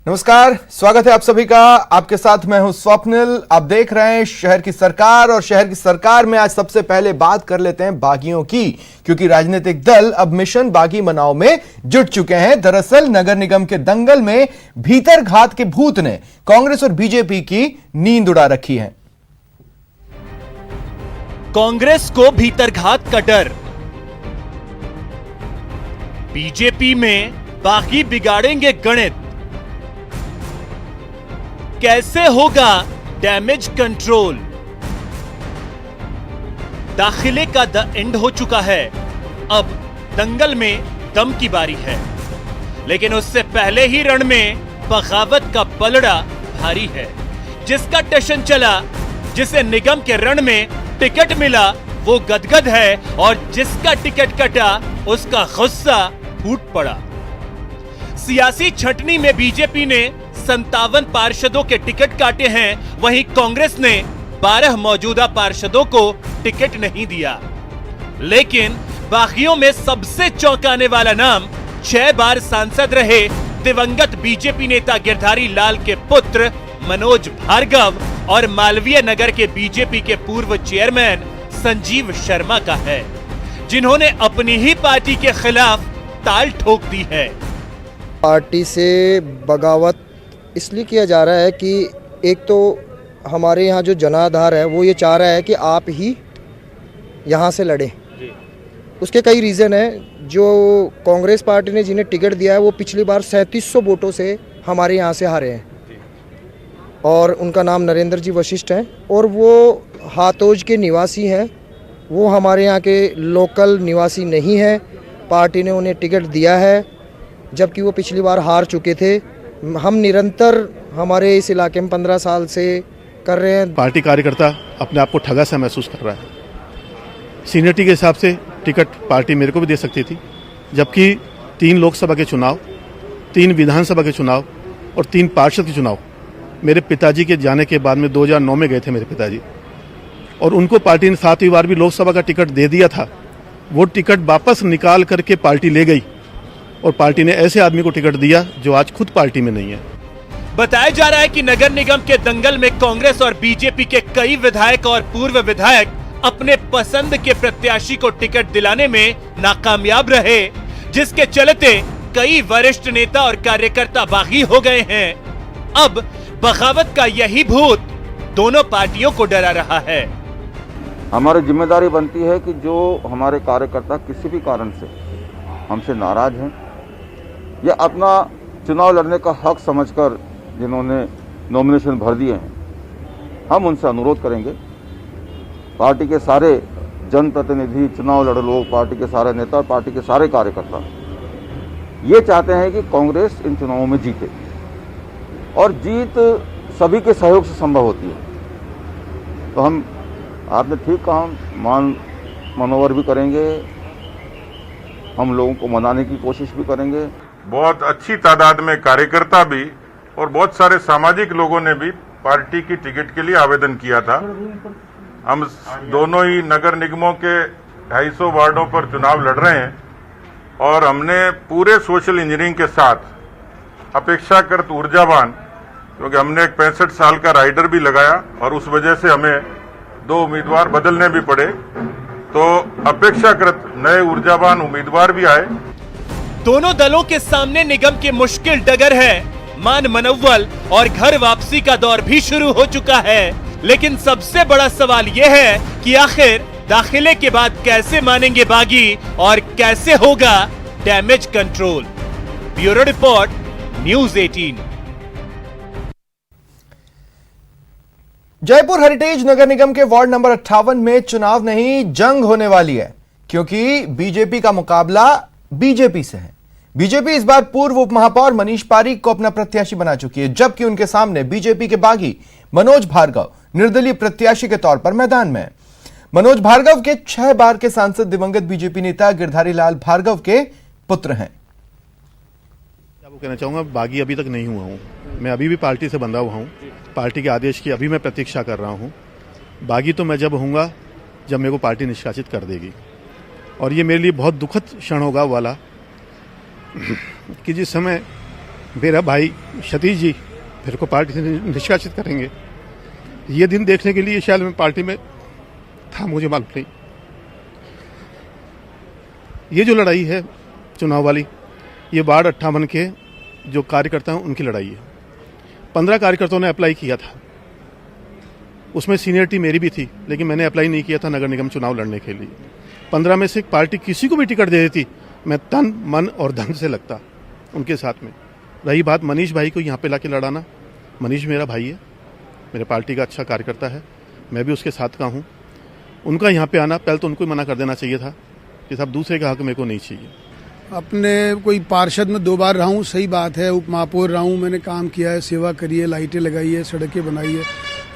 नमस्कार, स्वागत है आप सभी का। आपके साथ मैं हूं स्वप्निल। आप देख रहे हैं शहर की सरकार, और शहर की सरकार में आज सबसे पहले बात कर लेते हैं बागियों की, क्योंकि राजनीतिक दल अब मिशन बागी मनाओ में जुट चुके हैं। दरअसल नगर निगम के दंगल में भीतर घात के भूत ने कांग्रेस और बीजेपी की नींद उड़ा रखी है। कांग्रेस को भीतरघात का डर, बीजेपी में बागी बिगाड़ेंगे गणित, कैसे होगा डैमेज कंट्रोल। दाखिले का द एंड हो चुका है, अब दंगल में दम की बारी है। लेकिन उससे पहले ही रण में बगावत का पलड़ा भारी है। जिसका टशन चला, जिसे निगम के रण में टिकट मिला, वो गदगद है, और जिसका टिकट कटा उसका गुस्सा फूट पड़ा। सियासी छटनी में बीजेपी ने 57 पार्षदों के टिकट काटे हैं, वहीं कांग्रेस ने 12 मौजूदा पार्षदों को टिकट नहीं दिया। लेकिन बागियों में सबसे चौंकाने वाला नाम 6 बार सांसद रहे दिवंगत बीजेपी नेता गिरधारी लाल के पुत्र मनोज भार्गव और मालवीय नगर के बीजेपी के पूर्व चेयरमैन संजीव शर्मा का है, जिन्होंने अपनी ही पार्टी के खिलाफ ताल ठोक दी है। पार्टी से बगावत इसलिए किया जा रहा है कि एक तो हमारे यहाँ जो जनाधार है वो ये चाह रहा है कि आप ही यहाँ से लड़ें। उसके कई रीज़न हैं। जो कांग्रेस पार्टी ने जिन्हें टिकट दिया है वो पिछली बार 3700 वोटों से हमारे यहाँ से हारे हैं, और उनका नाम नरेंद्र जी वशिष्ठ हैं, और वो हाथोज के निवासी हैं। वो हमारे यहाँ के लोकल निवासी नहीं हैं। पार्टी ने उन्हें टिकट दिया है, जबकि वो पिछली बार हार चुके थे। हम निरंतर हमारे इस इलाके में 15 साल से कर रहे हैं। पार्टी कार्यकर्ता अपने आप को ठगा सा महसूस कर रहा है। सीनियरिटी के हिसाब से टिकट पार्टी मेरे को भी दे सकती थी, जबकि 3 लोकसभा के चुनाव, 3 विधानसभा के चुनाव और 3 पार्षद के चुनाव मेरे पिताजी के जाने के बाद में 2009 में गए थे मेरे पिताजी, और उनको पार्टी ने 7वीं बार भी लोकसभा का टिकट दे दिया था। वो टिकट वापस निकाल करके पार्टी ले गई, और पार्टी ने ऐसे आदमी को टिकट दिया जो आज खुद पार्टी में नहीं है। बताया जा रहा है कि नगर निगम के दंगल में कांग्रेस और बीजेपी के कई विधायक और पूर्व विधायक अपने पसंद के प्रत्याशी को टिकट दिलाने में नाकामयाब रहे, जिसके चलते कई वरिष्ठ नेता और कार्यकर्ता बागी हो गए हैं। अब बगावत का यही भूत दोनों पार्टियों को डरा रहा है। हमारी जिम्मेदारी बनती है कि जो हमारे कार्यकर्ता किसी भी कारण से हमसे नाराज हैं या अपना चुनाव लड़ने का हक समझकर जिन्होंने नॉमिनेशन भर दिए हैं, हम उनसे अनुरोध करेंगे। पार्टी के सारे जनप्रतिनिधि, चुनाव लड़े लोग, पार्टी के सारे नेता, पार्टी के सारे कार्यकर्ता ये चाहते हैं कि कांग्रेस इन चुनावों में जीते, और जीत सभी के सहयोग से संभव होती है। तो हम, आपने ठीक कहा, मनोवर भी करेंगे, हम लोगों को मनाने की कोशिश भी करेंगे। बहुत अच्छी तादाद में कार्यकर्ता भी और बहुत सारे सामाजिक लोगों ने भी पार्टी की टिकट के लिए आवेदन किया था। हम दोनों ही नगर निगमों के 250 वार्डों पर चुनाव लड़ रहे हैं, और हमने पूरे सोशल इंजीनियरिंग के साथ अपेक्षाकृत ऊर्जावान, क्योंकि हमने एक 65 साल का राइडर भी लगाया और उस वजह से हमें 2 उम्मीदवार बदलने भी पड़े, तो अपेक्षाकृत नए ऊर्जावान उम्मीदवार भी आए। दोनों दलों के सामने निगम की मुश्किल डगर है। मान मनव्वल और घर वापसी का दौर भी शुरू हो चुका है। लेकिन सबसे बड़ा सवाल यह है कि आखिर दाखिले के बाद कैसे मानेंगे बागी और कैसे होगा damage control. Bureau report, news 18। Jaipur heritage नगर निगम के वार्ड नंबर 58 में चुनाव नहीं, जंग होने वाली है, क्योंकि बीजेपी का मुकाबला बीजेपी से है। बीजेपी इस बार पूर्व उप महापौर मनीष पारीक को अपना प्रत्याशी बना चुकी है, जबकि उनके सामने बीजेपी के बागी मनोज भार्गव निर्दलीय प्रत्याशी के तौर पर मैदान में है। मनोज भार्गव के 6 बार के सांसद दिवंगत बीजेपी नेता गिरधारी लाल भार्गव के पुत्र हैं। वो कहना चाहूंगा, बागी अभी तक नहीं हुआ हूं। मैं अभी भी पार्टी से बंधा हुआ हूं। पार्टी के आदेश की अभी मैं प्रतीक्षा कर रहा हूं। बागी तो मैं जब होऊंगा जब मेरे को पार्टी निष्कासित कर देगी, और ये मेरे लिए बहुत दुखद क्षण होगा वाला कि जिस समय मेरा भाई सतीश जी मेरे को पार्टी से निष्कासित करेंगे, ये दिन देखने के लिए शायद मैं पार्टी में था, मुझे मालूम नहीं। ये जो लड़ाई है चुनाव वाली, ये वार्ड 58 के जो कार्यकर्ता हैं उनकी लड़ाई है। 15 कार्यकर्ताओं ने अप्लाई किया था, उसमें सीनियरिटी मेरी भी थी, लेकिन मैंने अप्लाई नहीं किया था नगर निगम चुनाव लड़ने के लिए। 15 में से पार्टी किसी को भी टिकट दे देती, मैं तन मन और धन से लगता उनके साथ में। रही बात मनीष भाई को यहाँ पे लाके लड़ाना, मनीष मेरा भाई है, मेरे पार्टी का अच्छा कार्यकर्ता है, मैं भी उसके साथ का हूँ। उनका यहाँ पे आना पहले तो उनको ही मना कर देना चाहिए था कि साहब दूसरे का हक मेरे को नहीं चाहिए। अपने कोई पार्षद में 2 बार रहा हूँ, सही बात है। उप महापौर रहा हूँ, मैंने काम किया है, सेवा करी है, लाइटें लगाई है, सड़कें बनाई है,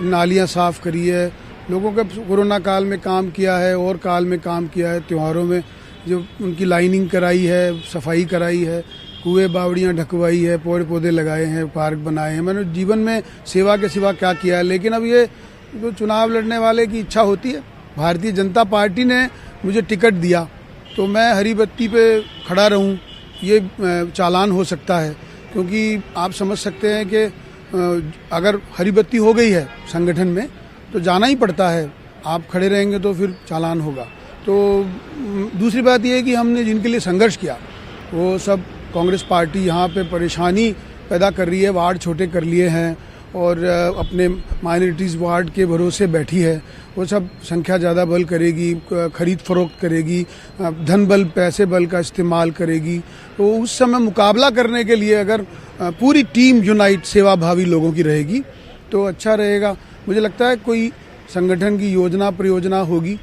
नालियाँ साफ करी है, लोगों के कोरोना काल में काम किया है और काल में काम किया है, त्योहारों में जो उनकी लाइनिंग कराई है, सफाई कराई है, कुएं बावड़ियाँ ढकवाई है, पेड़ पौधे लगाए हैं, पार्क बनाए हैं। मैंने जीवन में सेवा के सिवा क्या किया है। लेकिन अब ये जो चुनाव लड़ने वाले की इच्छा होती है, भारतीय जनता पार्टी ने मुझे टिकट दिया तो मैं हरी बत्ती पे खड़ा रहूं, ये चालान हो सकता है। क्योंकि आप समझ सकते हैं कि अगर हरी बत्ती हो गई है संगठन में तो जाना ही पड़ता है, आप खड़े रहेंगे तो फिर चालान होगा। तो दूसरी बात यह है कि हमने जिनके लिए संघर्ष किया वो सब कांग्रेस पार्टी यहाँ पे परेशानी पैदा कर रही है, वार्ड छोटे कर लिए हैं और अपने माइनॉरिटीज़ वार्ड के भरोसे बैठी है। वो सब संख्या ज़्यादा बल करेगी, खरीद फरोख्त करेगी, धन बल पैसे बल का इस्तेमाल करेगी। तो उस समय मुकाबला करने के लिए अगर पूरी टीम यूनाइट सेवाभावी लोगों की रहेगी तो अच्छा रहेगा। मुझे लगता है कोई संगठन की योजना परियोजना होगी।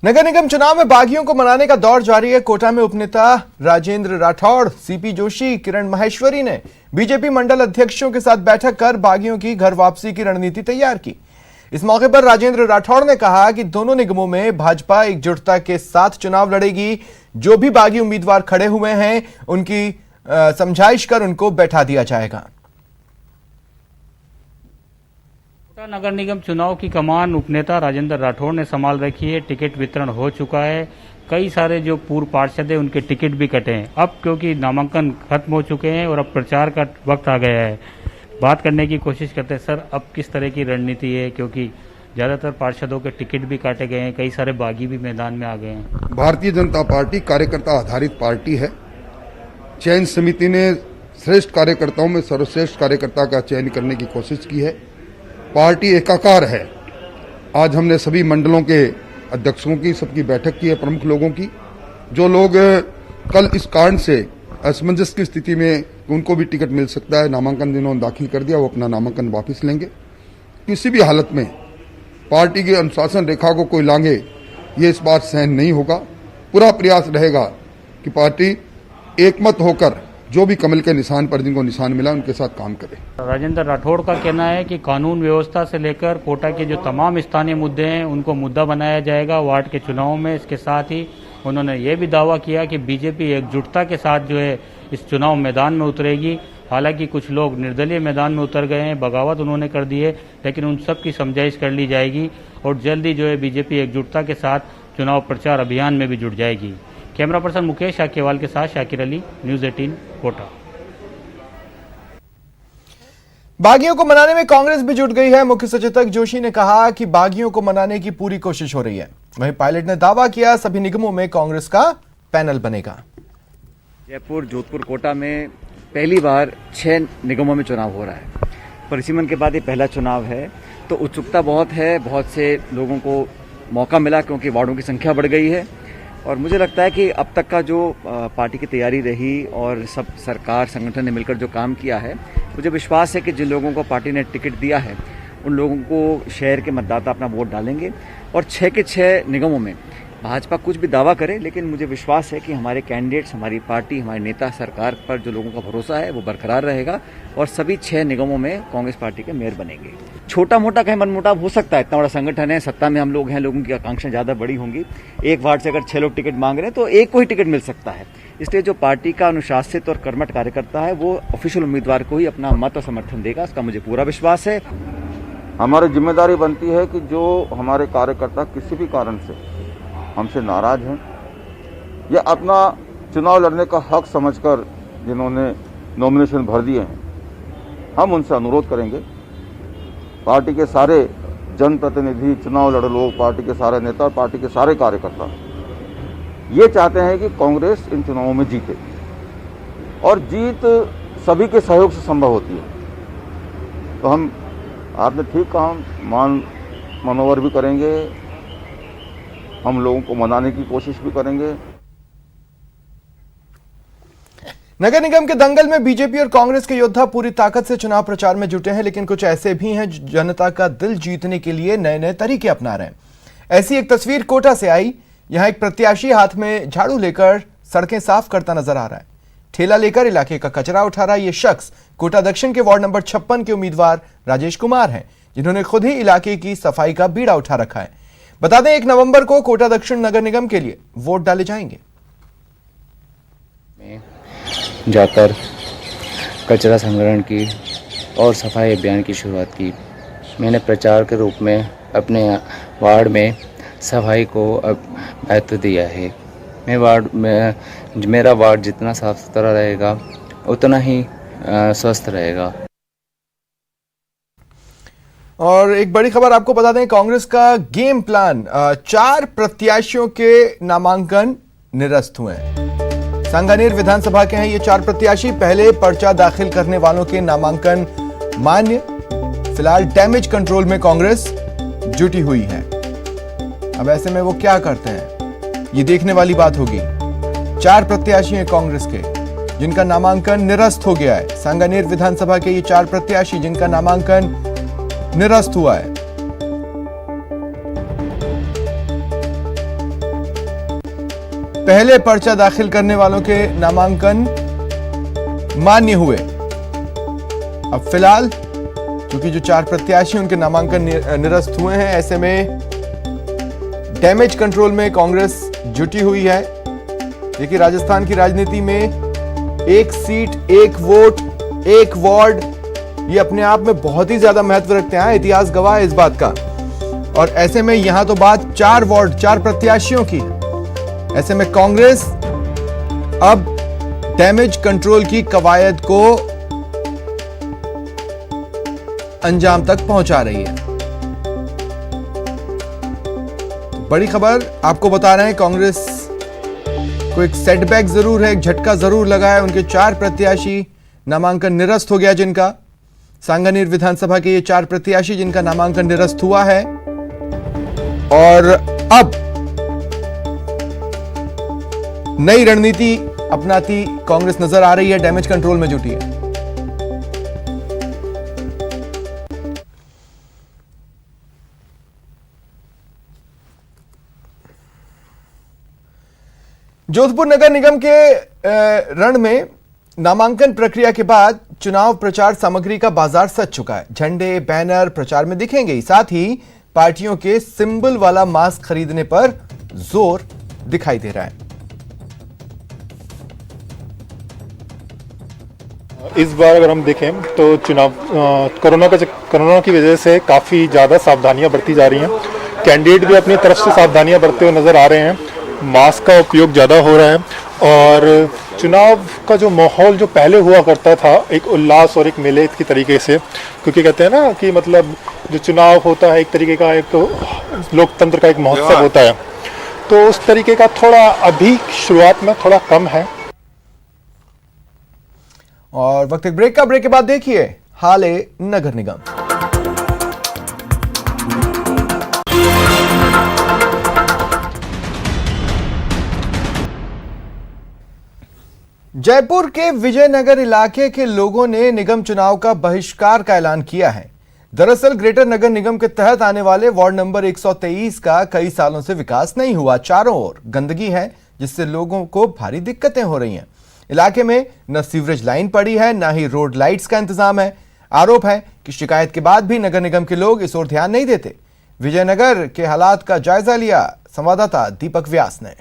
नगर निगम चुनाव में बागियों को मनाने का दौर जारी है। कोटा में उपनेता राजेंद्र राठौड़, सीपी जोशी, किरण माहेश्वरी ने बीजेपी मंडल अध्यक्षों के साथ बैठक कर बागियों की घर वापसी की रणनीति तैयार की। इस मौके पर राजेंद्र राठौड़ ने कहा कि दोनों निगमों में भाजपा एकजुटता के साथ चुनाव लड़ेगी। जो भी बागी उम्मीदवार खड़े हुए हैं उनकी समझाइश कर उनको बैठा दिया जाएगा। कोटा नगर निगम चुनाव की कमान उपनेता राजेंद्र राठौड़ ने संभाल रखी है। टिकट वितरण हो चुका है। कई सारे जो पूर्व पार्षद हैं उनके टिकट भी कटे हैं। अब क्योंकि नामांकन खत्म हो चुके हैं और अब प्रचार का वक्त आ गया है, बात करने की कोशिश करते हैं। सर, अब किस तरह की रणनीति है, क्योंकि ज़्यादातर पार्षदों के टिकट भी काटे गए हैं, कई सारे बागी भी मैदान में आ गए हैं। भारतीय जनता पार्टी कार्यकर्ता आधारित पार्टी है। चयन समिति ने श्रेष्ठ कार्यकर्ताओं में सर्वश्रेष्ठ कार्यकर्ता का चयन करने की कोशिश की है। पार्टी एकाकार है। आज हमने सभी मंडलों के अध्यक्षों की सबकी बैठक की है, प्रमुख लोगों की। जो लोग कल इस कारण से असमंजस की स्थिति में उनको भी टिकट मिल सकता है, नामांकन जिन्होंने दाखिल कर दिया वो अपना नामांकन वापस लेंगे। किसी भी हालत में पार्टी की अनुशासन रेखा को कोई लांघे, ये इस बार सहन नहीं होगा। पूरा प्रयास रहेगा कि पार्टी एकमत होकर जो भी कमल के निशान पर जिनको निशान मिला उनके साथ काम करे। राजेंद्र राठौड़ का कहना है कि कानून व्यवस्था से लेकर कोटा के जो तमाम स्थानीय मुद्दे हैं उनको मुद्दा बनाया जाएगा वार्ड के चुनाव में। इसके साथ ही उन्होंने ये भी दावा किया कि बीजेपी एकजुटता के साथ जो है इस चुनाव मैदान में उतरेगी। हालांकि कुछ लोग निर्दलीय मैदान में उतर गए हैं, बगावत उन्होंने कर दी है, लेकिन उन सब की समझाइश कर ली जाएगी और जल्दी जो है बीजेपी एकजुटता के साथ चुनाव प्रचार अभियान में भी जुट जाएगी। कैमरा पर्सन मुकेश शाक्यवाल के साथ शाकिर अली, न्यूज़ 18 कोटा। बागियों को मनाने में कांग्रेस भी जुट गई है। मुख्य सचेतक जोशी ने कहा कि बागियों को मनाने की पूरी कोशिश हो रही है। वहीं पायलट ने दावा किया सभी निगमों में कांग्रेस का पैनल बनेगा। जयपुर, जोधपुर, कोटा में पहली बार 6 निगमों में चुनाव हो रहा है। परिसीमन के बाद ये पहला चुनाव है, तो उत्सुकता बहुत है। बहुत से लोगों को मौका मिला क्योंकि वार्डों की संख्या बढ़ गई है और मुझे लगता है कि अब तक का जो पार्टी की तैयारी रही और सब सरकार संगठन ने मिलकर जो काम किया है, मुझे विश्वास है कि जिन लोगों को पार्टी ने टिकट दिया है उन लोगों को शहर के मतदाता अपना वोट डालेंगे और 6 के 6 निगमों में भाजपा कुछ भी दावा करे, लेकिन मुझे विश्वास है कि हमारे कैंडिडेट्स, हमारी पार्टी, हमारे नेता, सरकार पर जो लोगों का भरोसा है वो बरकरार रहेगा और सभी 6 निगमों में कांग्रेस पार्टी के मेयर बनेंगे। छोटा मोटा कहीं मनमुटाव हो सकता है, इतना बड़ा संगठन है, सत्ता में हम लोग हैं, लोगों की आकांक्षाएं ज्यादा बड़ी होंगी। एक वार्ड से अगर 6 लोग टिकट मांग रहे हैं तो एक को ही टिकट मिल सकता है। इसलिए जो पार्टी का अनुशासित और कर्मठ कार्यकर्ता है वो ऑफिशियल उम्मीदवार को ही अपना मत और समर्थन देगा, इसका मुझे पूरा विश्वास है। हमारी जिम्मेदारी बनती है कि जो हमारे कार्यकर्ता किसी भी कारण से हमसे नाराज हैं या अपना चुनाव लड़ने का हक समझकर जिन्होंने नॉमिनेशन भर दिए हैं, हम उनसे अनुरोध करेंगे, पार्टी के सारे जनप्रतिनिधि, चुनाव लड़े लोग, पार्टी के सारे नेता और पार्टी के सारे कार्यकर्ता ये चाहते हैं कि कांग्रेस इन चुनावों में जीते, और जीत सभी के सहयोग से संभव होती है। तो हम, आपने ठीक कहा, मनोवर भी करेंगे, हम लोगों को मनाने की कोशिश भी करेंगे। नगर निगम के दंगल में बीजेपी और कांग्रेस के योद्धा पूरी ताकत से चुनाव प्रचार में जुटे हैं, लेकिन कुछ ऐसे भी हैं जो जनता का दिल जीतने के लिए नए नए तरीके अपना रहे हैं। ऐसी एक तस्वीर कोटा से आई। यहां एक प्रत्याशी हाथ में झाड़ू लेकर सड़कें साफ करता नजर आ रहा है। ठेला लेकर इलाके का कचरा उठा रहा यह शख्स कोटा दक्षिण के वार्ड नंबर 56 के उम्मीदवार राजेश कुमार हैं, जिन्होंने खुद ही इलाके की सफाई का बीड़ा उठा रखा है। बता दें, 1 नवंबर को कोटा दक्षिण नगर निगम के लिए वोट डाले जाएंगे। जाकर कचरा संग्रहण की और सफाई अभियान की शुरुआत की। मैंने प्रचार के रूप में अपने वार्ड में सफाई को महत्व दिया है। मेरा वार्ड जितना साफ सुथरा रहेगा उतना ही स्वस्थ रहेगा। और एक बड़ी खबर आपको बता दें, कांग्रेस का गेम प्लान, 4 प्रत्याशियों के नामांकन निरस्त हुए हैं। सांगानेर विधानसभा के हैं ये 4 प्रत्याशी। पहले पर्चा दाखिल करने वालों के नामांकन मान्य। फिलहाल डैमेज कंट्रोल में कांग्रेस जुटी हुई है। अब ऐसे में वो क्या करते हैं, ये देखने वाली बात होगी। 4 प्रत्याशी हैं कांग्रेस के जिनका नामांकन निरस्त हो गया है। सांगानेर विधानसभा के ये 4 प्रत्याशी जिनका नामांकन निरस्त हुआ है। पहले पर्चा दाखिल करने वालों के नामांकन मान्य हुए। अब फिलहाल क्योंकि जो 4 प्रत्याशी उनके नामांकन निरस्त हुए हैं, ऐसे में डैमेज कंट्रोल में कांग्रेस जुटी हुई है। देखिए, राजस्थान की राजनीति में 1 सीट 1 वोट 1 वार्ड, ये अपने आप में बहुत ही ज्यादा महत्व रखते हैं। इतिहास गवाह है इस बात का। और ऐसे में यहां तो बात 4 वार्ड 4 प्रत्याशियों की है। ऐसे में कांग्रेस अब डैमेज कंट्रोल की कवायद को अंजाम तक पहुंचा रही है। बड़ी खबर आपको बता रहे हैं, कांग्रेस को एक सेटबैक जरूर है, एक झटका जरूर लगा है। उनके 4 प्रत्याशी नामांकन निरस्त हो गया जिनका। सांगानेर विधानसभा के ये 4 प्रत्याशी जिनका नामांकन निरस्त हुआ है, और अब नई रणनीति अपनाती कांग्रेस नजर आ रही है, डैमेज कंट्रोल में जुटी है। जोधपुर नगर निगम के रण में नामांकन प्रक्रिया के बाद चुनाव प्रचार सामग्री का बाजार सज चुका है। झंडे, बैनर प्रचार में दिखेंगे ही, साथ ही पार्टियों के सिंबल वाला मास्क खरीदने पर जोर दिखाई दे रहा है। इस बार अगर हम देखें तो चुनाव कोरोना की वजह से काफ़ी ज़्यादा सावधानियां बरती जा रही हैं। कैंडिडेट भी अपनी तरफ से सावधानियां बरतते हुए नज़र आ रहे हैं। मास्क का उपयोग ज़्यादा हो रहा है, और चुनाव का जो माहौल जो पहले हुआ करता था एक उल्लास और एक मेले की तरीके से, क्योंकि कहते हैं ना कि मतलब जो चुनाव होता है एक तरीके का, एक तो लोकतंत्र का एक महोत्सव होता है, तो उस तरीके का थोड़ा अभी शुरुआत में थोड़ा कम है। और वक्त एक ब्रेक का, ब्रेक के बाद देखिए हाल नगर निगम। जयपुर के विजयनगर इलाके के लोगों ने निगम चुनाव का बहिष्कार का ऐलान किया है। दरअसल ग्रेटर नगर निगम के तहत आने वाले वार्ड नंबर 123 का कई सालों से विकास नहीं हुआ। चारों ओर गंदगी है, जिससे लोगों को भारी दिक्कतें हो रही हैं। इलाके में न सीवरेज लाइन पड़ी है, न ही रोड लाइट्स का इंतजाम है। आरोप है कि शिकायत के बाद भी नगर निगम के लोग इस ओर ध्यान नहीं देते। विजयनगर के हालात का जायजा लिया संवाददाता दीपक व्यास ने।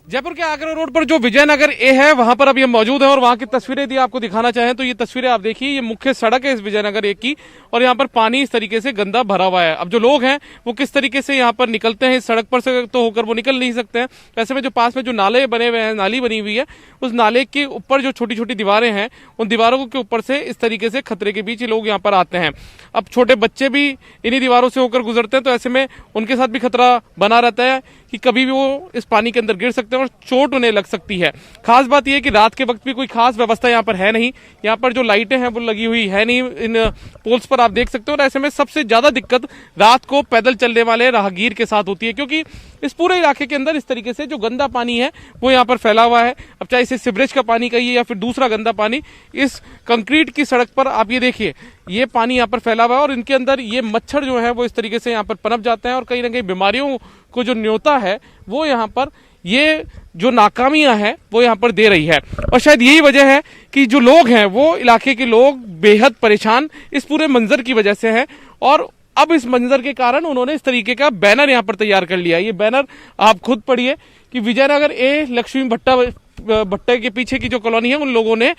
जयपुर के आगरा रोड पर जो विजयनगर ए है वहां पर अभी हम मौजूद हैं और वहां की तस्वीरें यदि आपको दिखाना चाहें तो ये तस्वीरें आप देखिए, ये मुख्य सड़क है इस विजयनगर ए की और यहाँ पर पानी इस तरीके से गंदा भरा हुआ है। अब जो लोग हैं वो किस तरीके से यहाँ पर निकलते हैं, इस सड़क पर से तो होकर वो निकल नहीं सकते हैं। ऐसे में जो पास में जो नाले बने हुए हैं, नाली बनी हुई है, उस नाले के ऊपर जो छोटी छोटी दीवारें हैं, उन दीवारों के ऊपर से इस तरीके से खतरे के बीच लोग यहाँ पर आते हैं। अब छोटे बच्चे भी इन्हीं दीवारों से होकर गुजरते हैं, तो ऐसे में उनके साथ भी खतरा बना रहता है कि कभी भी वो इस पानी के अंदर गिर सकते हैं और चोट उन्हें लग सकती है। खास बात यह है कि रात के वक्त भी कोई खास व्यवस्था यहाँ पर है नहीं, यहाँ पर जो लाइटें हैं वो लगी हुई है नहीं, इन पोल्स पर आप देख सकते हो। और ऐसे में सबसे ज्यादा दिक्कत रात को पैदल चलने वाले राहगीर के साथ होती है, क्योंकि इस पूरे इलाके के अंदर इस तरीके से जो गंदा पानी है वो यहाँ पर फैला हुआ है। अब चाहे इसे सीवरेज का पानी कहिए या फिर दूसरा गंदा पानी, इस कंक्रीट की सड़क पर आप ये देखिए, ये पानी यहाँ पर फैला हुआ है और इनके अंदर ये मच्छर जो है वो इस तरीके से यहाँ पर पनप जाते हैं और कहीं ना कहीं बीमारियों को जो न्योता है वो यहाँ पर ये जो नाकामियां हैं वो यहाँ पर दे रही है। और शायद यही वजह है कि जो लोग हैं वो इलाके के लोग बेहद परेशान इस पूरे मंजर की वजह से हैं और अब इस मंजर के कारण उन्होंने इस तरीके का बैनर यहाँ पर तैयार कर लिया। ये बैनर आप खुद पढ़िए कि विजयनगर ए लक्ष्मी भट्टा के पीछे की जो कॉलोनी है, उन लोगों ने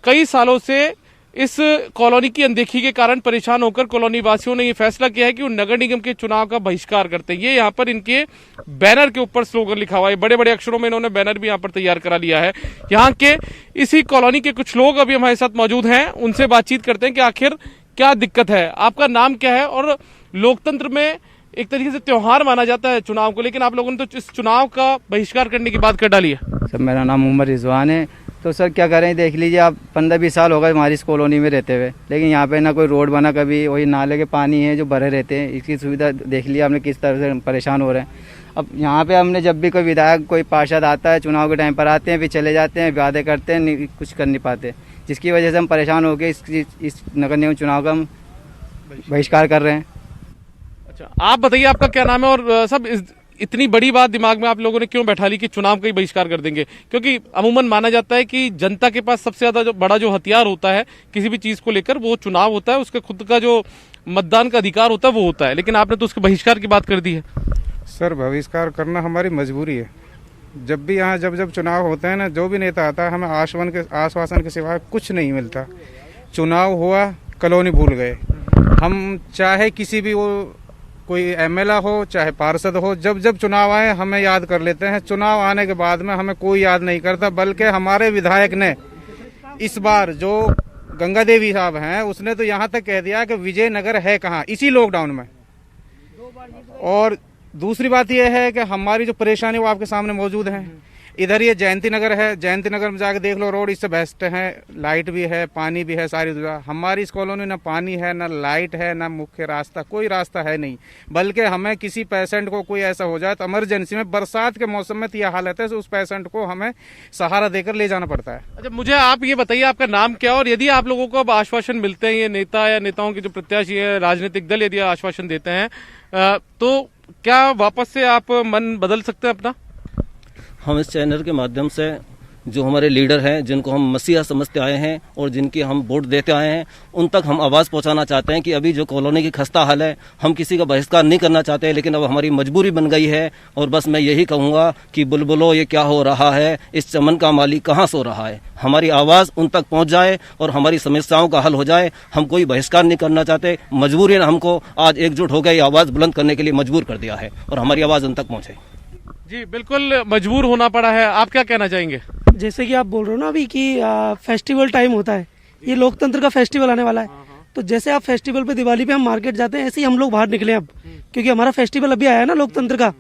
कई सालों से इस कॉलोनी की अनदेखी के कारण परेशान होकर कॉलोनी वासियों ने ये फैसला किया है कि वो नगर निगम के चुनाव का बहिष्कार करते हैं। ये यहाँ पर इनके बैनर के ऊपर स्लोगन लिखा हुआ है, बड़े बड़े अक्षरों में इन्होंने बैनर भी यहाँ पर तैयार करा लिया है। यहाँ के इसी कॉलोनी के कुछ लोग अभी हमारे साथ मौजूद हैं, उनसे बातचीत करते हैं कि आखिर क्या दिक्कत है, आपका नाम क्या है और लोकतंत्र में एक तरीके से त्योहार माना जाता है चुनाव को, लेकिन आप लोगों ने तो इस चुनाव का बहिष्कार करने की बात कर डाली है। सर मेरा नाम उमर रिजवान है। तो सर क्या करें, देख लीजिए आप 15-20 साल हो गए हमारी इस कॉलोनी में रहते हुए, लेकिन यहाँ पे ना कोई रोड बना, कभी वही नाले के पानी है जो भरे रहते हैं, इसकी सुविधा देख लिया आपने किस तरह से परेशान हो रहे हैं। अब यहाँ पे हमने जब भी कोई विधायक कोई पार्षद आता है चुनाव के टाइम पर आते हैं, फिर चले जाते हैं, वादे करते हैं, कुछ कर नहीं पाते, जिसकी वजह से हम परेशान हो गए। इस नगर निगम चुनाव का हम बहिष्कार कर रहे हैं। अच्छा, आप बताइए आपका क्या नाम है और सब इतनी बड़ी बात दिमाग में आप लोगों ने क्यों बैठा ली कि चुनाव का ही बहिष्कार कर देंगे? क्योंकि अमूमन माना जाता है कि जनता के पास सबसे ज्यादा जो बड़ा जो हथियार होता है किसी भी चीज को लेकर वो चुनाव होता है, उसके खुद का जो मतदान का अधिकार होता है वो होता है, लेकिन आपने तो उसके बहिष्कार की बात कर दी है। सर बहिष्कार करना हमारी मजबूरी है। जब भी यहाँ जब चुनाव होते हैं ना, जो भी नेता आता है हमें आश्वासन के सिवाय कुछ नहीं मिलता। चुनाव हुआ, कॉलोनी भूल गए। हम चाहे किसी भी वो कोई एमएलए हो चाहे पार्षद हो, जब चुनाव आए हमें याद कर लेते हैं, चुनाव आने के बाद में हमें कोई याद नहीं करता। बल्कि हमारे विधायक ने इस बार जो गंगा देवी साहब हैं उसने तो यहाँ तक कह दिया कि विजयनगर है कहाँ, इसी लॉकडाउन में। और दूसरी बात यह है कि हमारी जो परेशानी वो आपके सामने मौजूद है। इधर ये जयंती नगर है, जयंती नगर में जाके देख लो, रोड इससे बेस्ट है, लाइट भी है, पानी भी है, सारी सुविधा। हमारी इस कॉलोनी ना पानी है, ना लाइट है, ना मुख्य रास्ता, कोई रास्ता है नहीं। बल्कि हमें किसी पेशेंट को कोई ऐसा हो जाए तो इमरजेंसी में बरसात के मौसम में तो यह हालत है, तो उस पेशेंट को हमें सहारा देकर ले जाना पड़ता है। अच्छा, मुझे आप ये बताइए आपका नाम क्या, और यदि आप लोगों को अब आश्वासन मिलते हैं, ये नेता या नेताओं के जो प्रत्याशी है, राजनीतिक दल यदि आश्वासन देते हैं, तो क्या वापस से आप मन बदल सकते हैं अपना? हम इस चैनल के माध्यम से जो हमारे लीडर हैं, जिनको हम मसीहा समझते आए हैं और जिनकी हम वोट देते आए हैं, उन तक हम आवाज़ पहुंचाना चाहते हैं कि अभी जो कॉलोनी की खस्ता हाल है, हम किसी का बहिष्कार नहीं करना चाहते, लेकिन अब हमारी मजबूरी बन गई है। और बस मैं यही कहूँगा कि बुलबुलो ये क्या हो रहा है, इस चमन का माली कहाँ सो रहा है। हमारी आवाज़ उन तक पहुँच जाए और हमारी समस्याओं का हल हो जाए। हम कोई बहिष्कार नहीं करना चाहते, मजबूरी ने हमको आज एकजुट होकर ये आवाज़ बुलंद करने के लिए मजबूर कर दिया है और हमारी आवाज़ उन तक पहुँचे। जी बिल्कुल, मजबूर होना पड़ा है। आप क्या कहना चाहेंगे? जैसे कि आप बोल रहे हो ना अभी कि फेस्टिवल टाइम होता है, ये लोकतंत्र का फेस्टिवल आने वाला है, तो जैसे आप फेस्टिवल पे दिवाली पे हम मार्केट जाते हैं, ऐसे ही हम लोग बाहर निकले अब, क्योंकि हमारा फेस्टिवल अभी आया है ना लोकतंत्र का,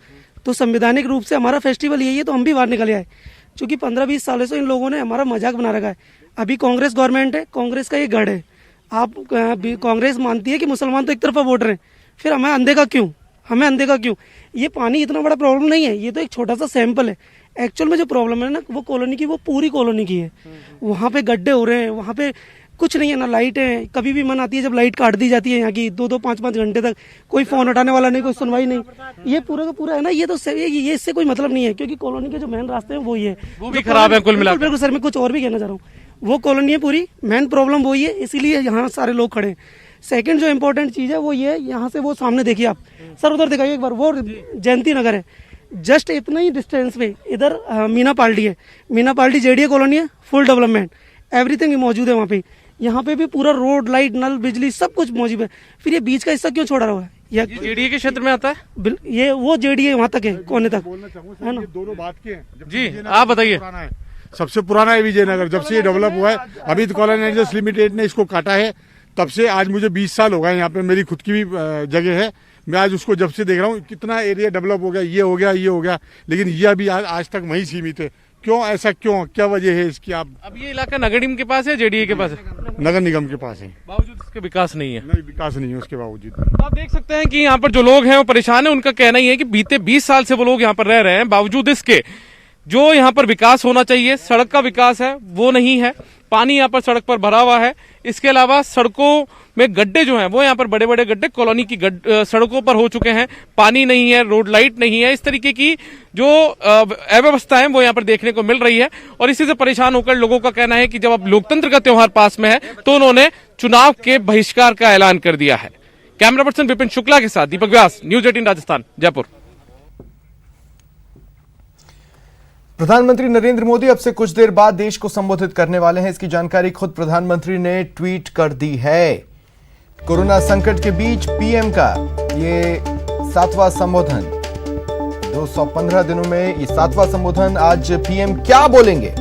तो संवैधानिक रूप से हमारा फेस्टिवल यही है, तो हम भी बाहर निकले आए। क्योंकि 15-20 सालों से इन लोगों ने हमारा मजाक बना रखा है। अभी कांग्रेस गवर्नमेंट है, कांग्रेस का ये गढ़ है। आप कांग्रेस मानती है कि मुसलमान तो एक तरफा वोट रहे हैं, फिर हमें अनदेखा क्यों, हमें अनदेखा क्यों? ये पानी इतना बड़ा प्रॉब्लम नहीं है, ये तो एक छोटा सा सैंपल है। एक्चुअल में जो प्रॉब्लम है ना वो कॉलोनी की, वो पूरी कॉलोनी की है। वहाँ पे गड्ढे हो रहे हैं, वहाँ पे कुछ नहीं है, ना लाइट है। कभी भी मन आती है जब लाइट काट दी जाती है यहाँ की, 2-2, 5-5 घंटे तक कोई फोन उठाने वाला नहीं, कोई सुनवाई नहीं। ये पूरा का पूरा है ना, ये तो ये इससे कोई मतलब नहीं है, क्योंकि कॉलोनी के जो मेन रास्ते हैं वो ही है, वो भी खराब है कुल मिलाकर। बिल्कुल सर, मैं कुछ और भी कहना चाह रहा हूँ, वो कॉलोनी है पूरी, मेन प्रॉब्लम वही है, इसीलिए यहाँ सारे लोग खड़े हैं। सेकंड जो इम्पोर्टेंट चीज़ है वो ये है, यहाँ से वो सामने देखिए आप सर, उधर दिखाइए एक बार, वो जयंती नगर है। जस्ट इतना ही डिस्टेंस पे इधर मीना पाल्टी है, मीना पाल्टी जेडीए कॉलोनी है, फुल डेवलपमेंट एवरीथिंग मौजूद है वहाँ पे। यहाँ पे भी पूरा रोड, लाइट, नल, बिजली सब कुछ मौजूद है। फिर ये बीच का हिस्सा क्यों छोड़ा हुआ है? ये जेडीए के क्षेत्र में आता है, ये वो जेडीए वहाँ तक है, कोने तक है ना। दोनों बात के जी आप बताइए। सबसे पुराना है विजयनगर, जब से ये डेवलप हुआ है। अभी तो कॉलोनाइजर्स लिमिटेड ने इसको काटा है, तब से आज मुझे 20 साल हो गए। यहाँ पे मेरी खुद की भी जगह है, मैं आज उसको जब से देख रहा हूँ कितना एरिया डेवलप हो गया, ये हो गया, ये हो गया, लेकिन ये अभी आज तक वहीं सीमित है। क्यों ऐसा, क्यों, क्या वजह है इसकी? आप अब ये इलाका नगर निगम के पास है, जेडीए के पास है? नगर निगम के पास है, बावजूद इसके विकास नहीं है। नहीं, विकास नहीं है उसके बावजूद। तो आप देख सकते हैं कि यहाँ पर जो लोग हैं वो परेशान है। उनका कहना ही है कि बीते 20 साल से वो लोग यहाँ पर रह रहे हैं, बावजूद इसके जो यहाँ पर विकास होना चाहिए, सड़क का विकास है वो नहीं है। पानी यहाँ पर सड़क पर भरा हुआ है। इसके अलावा सड़कों में गड्ढे जो हैं वो यहाँ पर बड़े बड़े गड्ढे कॉलोनी की सड़कों पर हो चुके हैं। पानी नहीं है, रोड लाइट नहीं है, इस तरीके की जो अव्यवस्था है वो यहाँ पर देखने को मिल रही है। और इसी से परेशान होकर लोगों का कहना है कि जब अब लोकतंत्र का त्योहार पास में है तो उन्होंने चुनाव के बहिष्कार का ऐलान कर दिया है। कैमरा पर्सन विपिन शुक्ला के साथ दीपक व्यास, न्यूज 18 राजस्थान, जयपुर। प्रधानमंत्री नरेंद्र मोदी अब से कुछ देर बाद देश को संबोधित करने वाले हैं। इसकी जानकारी खुद प्रधानमंत्री ने ट्वीट कर दी है। कोरोना संकट के बीच पीएम का ये 7वां संबोधन, 215 दिनों में ये 7वां संबोधन। आज पीएम क्या बोलेंगे,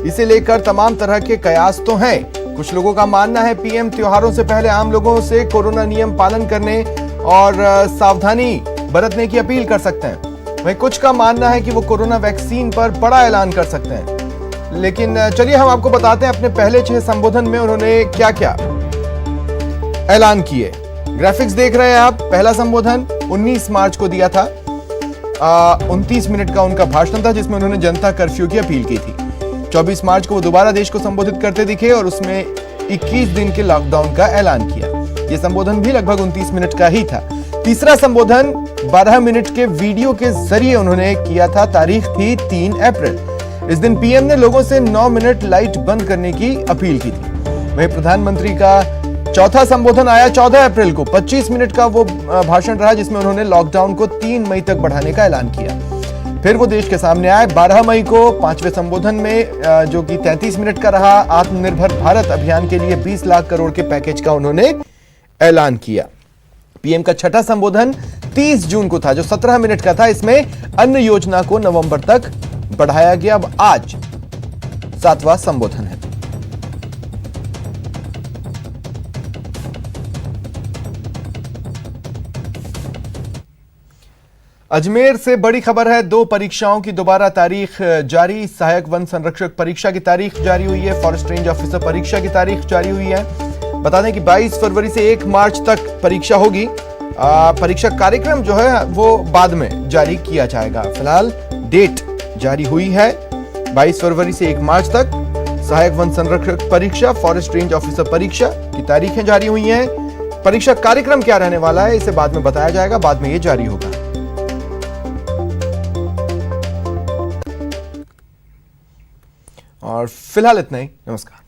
इसे लेकर तमाम तरह के कयास तो हैं। कुछ लोगों का मानना है पीएम त्योहारों से पहले आम लोगों से कोरोना नियम पालन करने और सावधानी बरतने की अपील कर सकते हैं। वहीं कुछ का मानना है कि वो कोरोना वैक्सीन पर बड़ा ऐलान कर सकते हैं। लेकिन चलिए हम आपको बताते हैं अपने पहले 6 संबोधन में उन्होंने क्या क्या ऐलान किए। ग्राफिक्स देख रहे हैं आप। पहला संबोधन 19 मार्च को दिया था। 29 मिनट का उनका भाषण था जिसमें उन्होंने जनता कर्फ्यू की अपील की थी। 24 मार्च को वो दोबारा देश को संबोधित करते दिखे और उसमें 21 दिन के लॉकडाउन का ऐलान किया। यह संबोधन भी लगभग 29 मिनट का ही था। तीसरा संबोधन 12 मिनट के वीडियो के जरिए उन्होंने किया था। तारीख थी 3 अप्रैल। इस दिन पीएम ने लोगों से 9 मिनट लाइट बंद करने की अपील की थी। वहीं प्रधानमंत्री का चौथा संबोधन आया 14 अप्रैल को। 25 मिनट का वो भाषण रहा जिसमें उन्होंने लॉकडाउन को 3 मई तक बढ़ाने का ऐलान किया। फिर वो देश के सामने आए 12 मई को 5वें संबोधन में, जो कि 33 मिनट का रहा। आत्मनिर्भर भारत अभियान के लिए 20 लाख करोड़ के पैकेज का उन्होंने ऐलान किया। पीएम का छठा संबोधन 30 जून को था जो 17 मिनट का था। इसमें अन्न योजना को नवंबर तक बढ़ाया गया। अब आज 7वां संबोधन है। अजमेर से बड़ी खबर है। 2 परीक्षाओं की दोबारा तारीख जारी। सहायक वन संरक्षक परीक्षा की तारीख जारी हुई है। फॉरेस्ट रेंज ऑफिसर परीक्षा की तारीख जारी हुई है। बता दें कि 22 फरवरी से 1 मार्च तक परीक्षा होगी। परीक्षा कार्यक्रम जो है वो बाद में जारी किया जाएगा। फिलहाल डेट जारी हुई है 22 फरवरी से 1 मार्च तक। सहायक वन संरक्षक परीक्षा, फॉरेस्ट रेंज ऑफिसर परीक्षा की तारीखें जारी हुई हैं। परीक्षा कार्यक्रम क्या रहने वाला है इसे बाद में बताया जाएगा, बाद में ये जारी होगा। और फिलहाल इतना ही। नमस्कार।